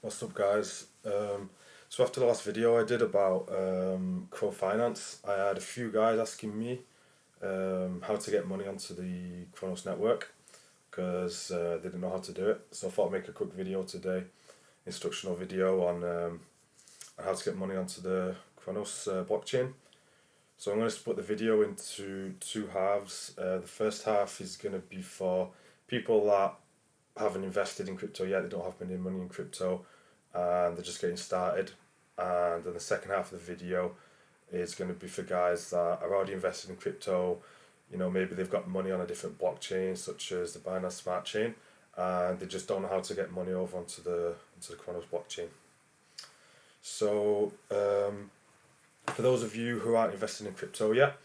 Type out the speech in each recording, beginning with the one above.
What's up, guys? So after the last video I did about finance, I had a few guys asking me how to get money onto the Cronos network because they didn't know how to do it. So I thought I'd make a quick video today, instructional video on how to get money onto the Cronos blockchain. So I'm going to split the video into two halves. The first half is going to be for people that haven't invested in crypto yet, they don't have any money in crypto, and they're just getting started. And then the second half of the video is going to be for guys that are already invested in crypto. You know, maybe they've got money on a different blockchain, such as the Binance Smart Chain, and they just don't know how to get money over onto the Cronos blockchain. So, for those of you who aren't invested in crypto yet,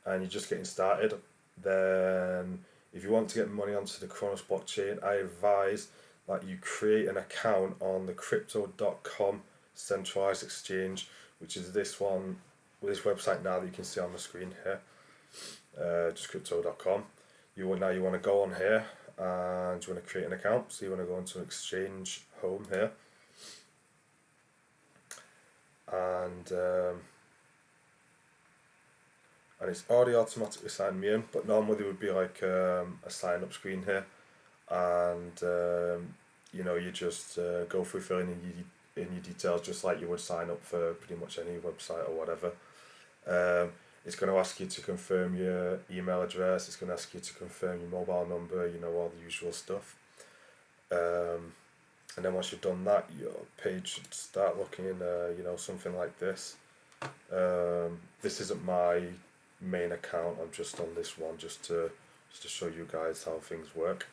and you're just getting started, then if you want to get money onto the Cronos blockchain, I advise that you create an account on the crypto.com centralized exchange, which is this one, this website now that you can see on the screen here, just crypto.com. You want to go on here and you want to create an account. So you want to go into exchange home here, and it's already automatically signed me in, but normally there would be like a sign up screen here, and you just go through filling in your details just like you would sign up for pretty much any website or whatever. It's going to ask you to confirm your email address, it's going to ask you to confirm your mobile number, all the usual stuff. And then once you've done that, your page should start looking something like this. This isn't my main account, I'm just on this one just to show you guys how things work.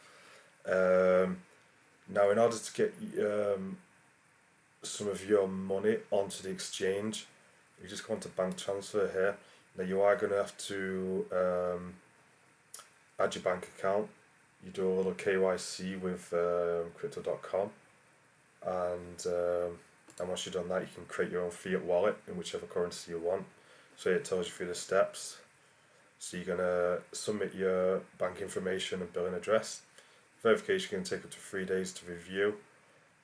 Now in order to get some of your money onto the exchange, you just go into bank transfer here. Now you are going to have to add your bank account. You do a little KYC with crypto.com, and once you've done that, you can create your own fiat wallet in whichever currency you want. So it tells you through the steps. So you're going to submit your bank information and billing address. Verification can take up to 3 days to review,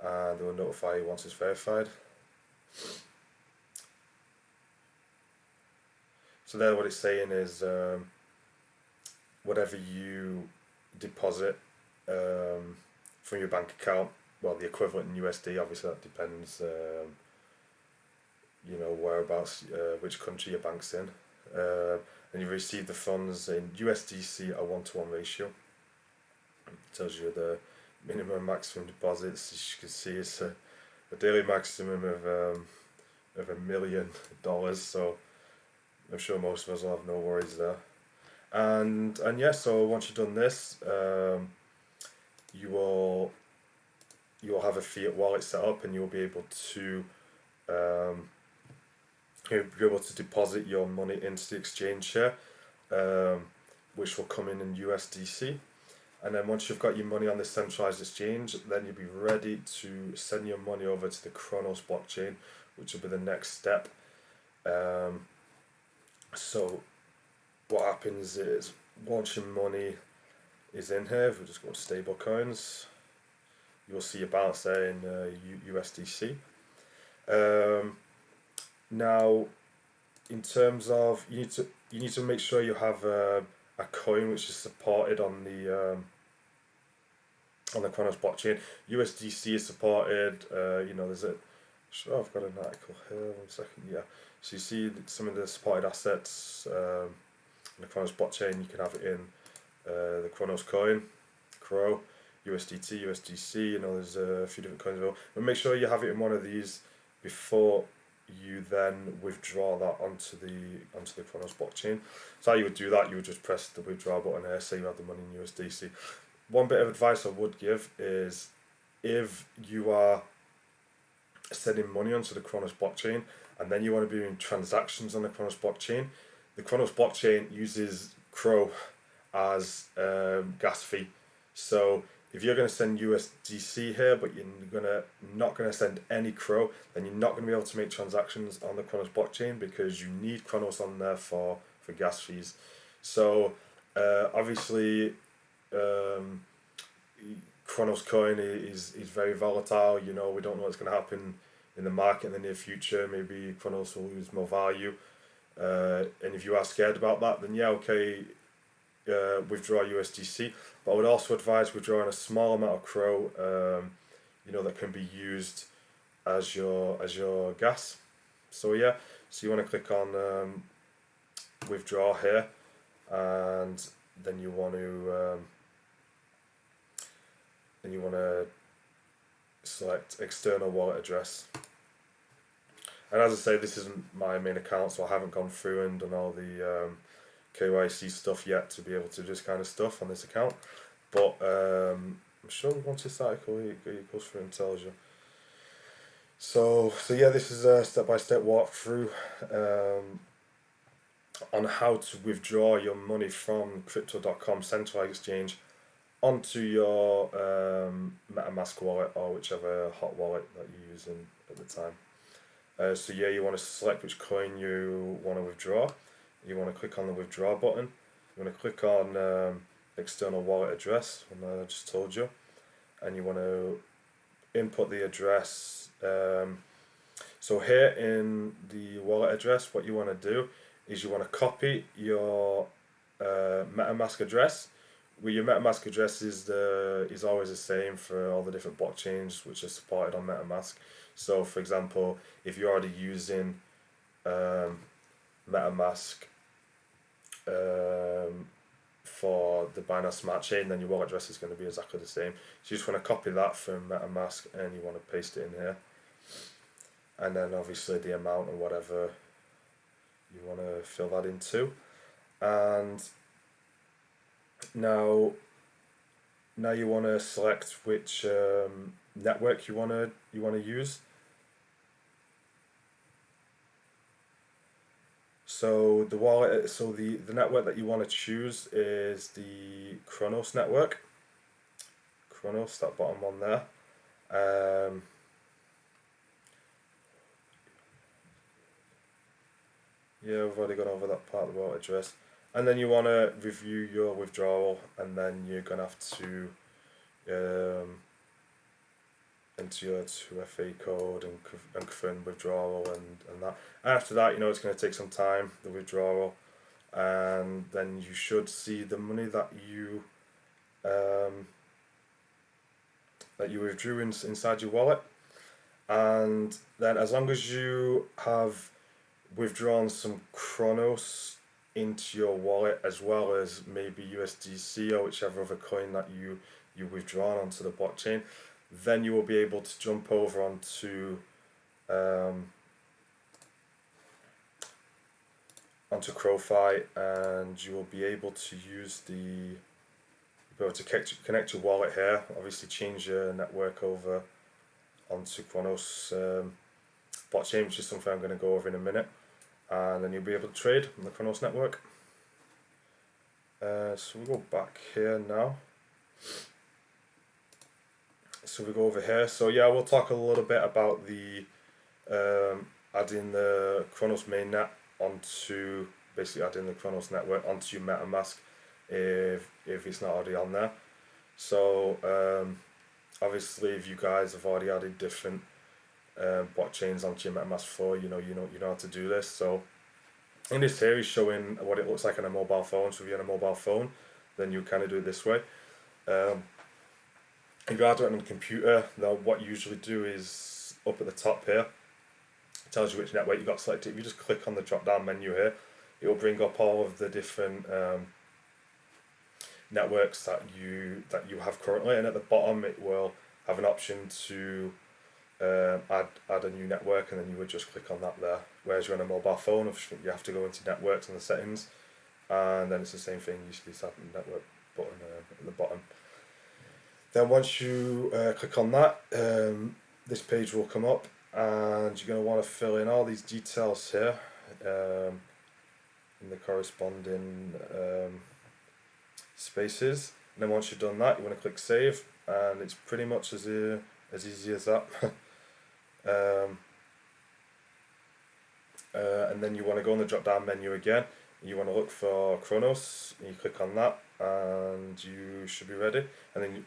and they will notify you once it's verified. So there what it's saying is whatever you deposit from your bank account, well, the equivalent in USD, obviously that depends whereabouts, which country your bank's in, and you receive the funds in USDC at a 1-to-1 ratio. It tells you the minimum and maximum deposits. As you can see, it's a daily maximum of $1 million, so I'm sure most of us will have no worries there. And yeah, so once you've done this, you will have a fiat wallet set up, and you'll be able to deposit your money into the exchange here, which will come in USDC. And then once you've got your money on the centralized exchange, then you'll be ready to send your money over to the Cronos blockchain, which will be the next step. So what happens is, once your money is in here, if we just go to stable coins, you'll see your balance there in USDC. Now, in terms of, you need to make sure you have a coin which is supported on the Cronos blockchain. USDC is supported. There's a. Sure, I've got an article here. 1 second. Yeah. So you see some of the supported assets on the Cronos blockchain. You can have it in the Cronos coin, Crow, USDT, USDC. There's a few different coins available. But make sure you have it in one of these before you then withdraw that onto the Cronos blockchain. So how you would do that, you would just press the withdraw button here, say you have the money in USDC. One bit of advice I would give is, if you are sending money onto the Cronos blockchain and then you want to be doing transactions on the Cronos blockchain, the Cronos blockchain uses Crow as gas fee. So if you're going to send USDC here, but you're not going to send any Crow, then you're not going to be able to make transactions on the Cronos blockchain, because you need Cronos on there for gas fees. So obviously, Cronos coin is very volatile. You know, we don't know what's going to happen in the market in the near future. Maybe Cronos will lose more value. And if you are scared about that, then yeah, okay, withdraw USDC. But I would also advise withdrawing a small amount of Crow, you know, that can be used as your gas. So yeah, so you want to click on withdraw here, and then you want to select external wallet address. And as I say, this isn't my main account, so I haven't gone through and done all the KYC stuff yet to be able to do this kind of stuff on this account. But I'm sure once this article it goes through and tells you. So yeah, this is a step-by-step walkthrough on how to withdraw your money from Crypto.com centralized exchange onto your MetaMask wallet or whichever hot wallet that you're using at the time. So yeah, you want to select which coin you want to withdraw. You want to click on the withdraw button. You want to click on external wallet address, when I just told you, and you want to input the address. So here in the wallet address, what you want to do is you want to copy your MetaMask address. Well, your MetaMask address is always the same for all the different blockchains which are supported on MetaMask. So, for example, if you're already using MetaMask for the Binance Smart Chain, then your wallet address is going to be exactly the same. So you just want to copy that from MetaMask and you want to paste it in here. And then obviously the amount and whatever you want to fill that into. And now you want to select which network you want to use. So the wallet, so the network that you want to choose is the Cronos network. Cronos, that bottom one there. Yeah, we've already gone over that part of the wallet address. And then you want to review your withdrawal, and then you're going to have to enter your 2FA code and confirm withdrawal and that. After that, you know, it's going to take some time, the withdrawal, and then you should see the money that you withdrew inside your wallet. And then as long as you have withdrawn some Cronos into your wallet, as well as maybe USDC or whichever other coin that you withdrawn onto the blockchain, then you will be able to jump over onto CrowFi, and you will be able to connect your wallet here. Obviously, change your network over onto Cronos blockchain, which is something I'm going to go over in a minute, and then you'll be able to trade on the Cronos network. So we go back here now. So we go over here. So yeah, we'll talk a little bit about the adding the Cronos mainnet onto, basically adding the Cronos network onto your MetaMask if it's not already on there. So obviously, if you guys have already added different blockchains onto your MetaMask 4, you know how to do this. So in this here, he's showing what it looks like on a mobile phone. So if you're on a mobile phone, then you kind of do it this way. If you are doing it on a computer, then what you usually do is up at the top here, it tells you which network you got selected. If you just click on the drop down menu here, it will bring up all of the different networks that you have currently, and at the bottom it will have an option to add a new network, and then you would just click on that there. Whereas you're on a mobile phone, you have to go into networks and the settings, and then it's the same thing. You just have the network button at the bottom. Then once you click on that, this page will come up, and you're going to want to fill in all these details here in the corresponding spaces. And then once you've done that, you want to click save, and it's pretty much as easy as that. And then you want to go on the drop down menu again, You want to look for Cronos, and you click on that, and you should be ready. And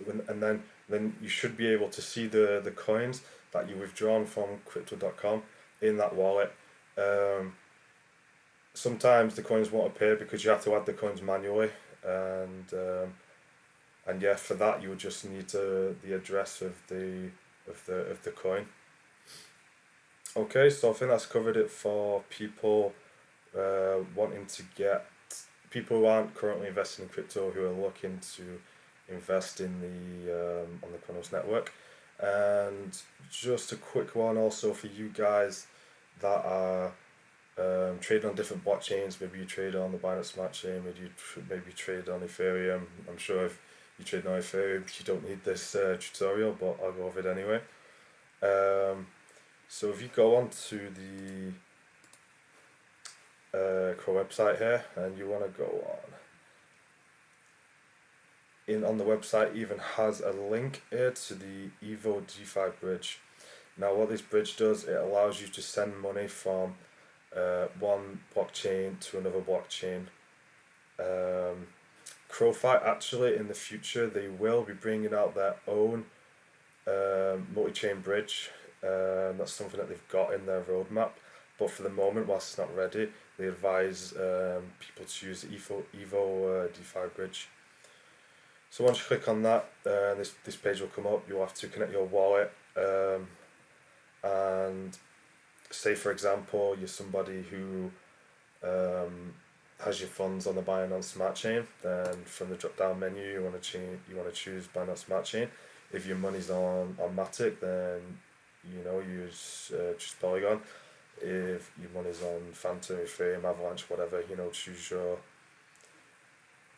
then you should be able to see the coins that you withdrawn from crypto.com in that wallet. Sometimes the coins won't appear because you have to add the coins manually, and yeah, for that you would just need the address of the coin. Okay, so I think that's covered it for people wanting to get people who aren't currently investing in crypto who are looking to invest in the on the Cronos network. And just a quick one also for you guys that are trading on different blockchains. Maybe you trade on the Binance Smart Chain. Maybe trade on Ethereum. I'm sure if you trade on Ethereum, you don't need this tutorial, but I'll go over it anyway. So if you go on to the Crow website here, and you want to go on the website even has a link here to the Evo DeFi bridge. Now what this bridge does, it allows you to send money from one blockchain to another blockchain. CrowFi actually in the future they will be bringing out their own multi-chain bridge. That's something that they've got in their roadmap, but for the moment, whilst it's not ready, they advise people to use the Evo DeFi bridge. So once you click on that, this page will come up. You'll have to connect your wallet, and say for example you're somebody who has your funds on the Binance Smart Chain. Then from the drop down menu, you want to choose Binance Smart Chain. If your money's on Matic, then use Polygon. If your money's on Phantom, Ethereum, Avalanche, whatever,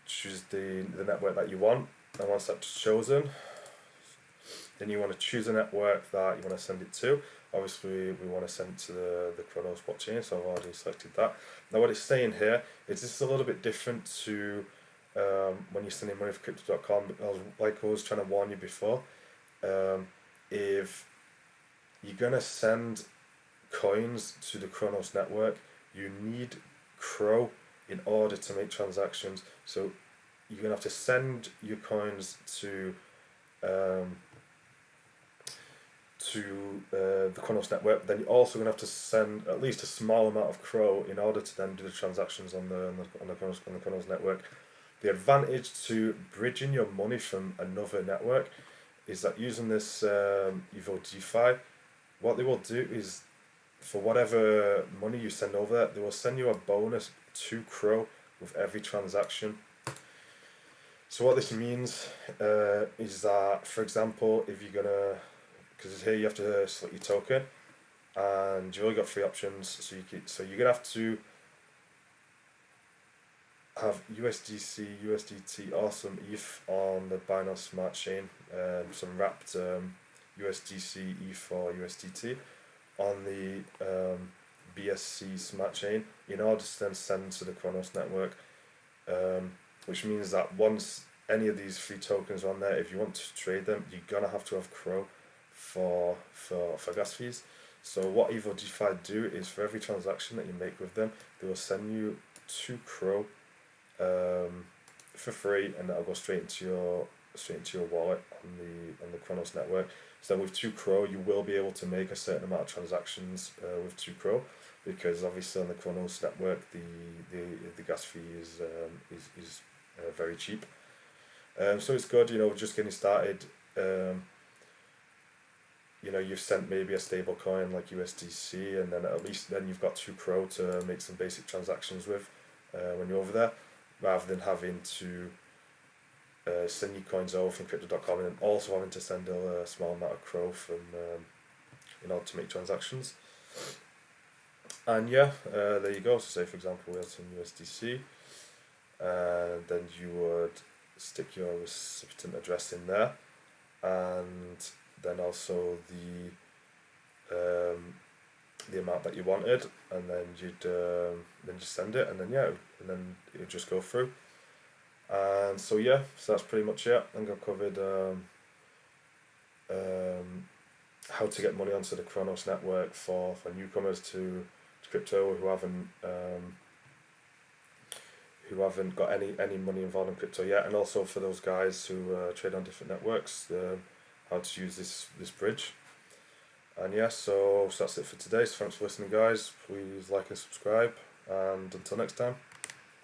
choose the network that you want. And once that's chosen, then you want to choose a network that you want to send it to. Obviously, we want to send it to the Cronos blockchain, so I've already selected that. Now, what it's saying here is this is a little bit different to when you're sending money for crypto.com. Like I was trying to warn you before, if you're going to send coins to the Cronos network, you need Crow in order to make transactions. So you're going to have to send your coins to the Cronos network. Then you're also going to have to send at least a small amount of Crow in order to then do the transactions on the Cronos network. The advantage to bridging your money from another network is that using this Evo DeFi, what they will do is for whatever money you send over there, they will send you a bonus 2 Crow with every transaction. So what this means is that, for example, if you're gonna, because here you have to select your token, and you only got 3 options. So you're gonna have to have USDC, USDT, or some ETH on the Binance Smart Chain, some wrapped USDC, ETH, or USDT on the BSC Smart Chain in order to then send to the Cronos network, which means that once any of these 3 tokens are on there, if you want to trade them, you're gonna have to have Crow for gas fees. So what Evo DeFi do is for every transaction that you make with them, they will send you 2 Crow for free, and that'll go straight into your wallet on the Cronos network. So with 2 Crow, you will be able to make a certain amount of transactions with 2 Crow, because obviously on the Cronos network the gas fee is very cheap. So it's good, just getting started. You've sent maybe a stable coin like USDC, and then at least then you've got 2 Crow to make some basic transactions with when you're over there, rather than having to send your coins over from crypto.com and then also having to send a small amount of Crow in order to make transactions. And yeah, there you go. So say for example we had some USDC, and then you would stick your recipient address in there, and then also the amount that you wanted, and then you'd just send it, and then it would just go through. And so that's pretty much it. I think I've covered how to get money onto the Cronos network for newcomers to crypto who haven't who haven't got any money involved in crypto yet, and also for those guys who trade on different networks, how to use this bridge. And yeah, so that's it for today. So thanks for listening, guys. Please like and subscribe, and until next time.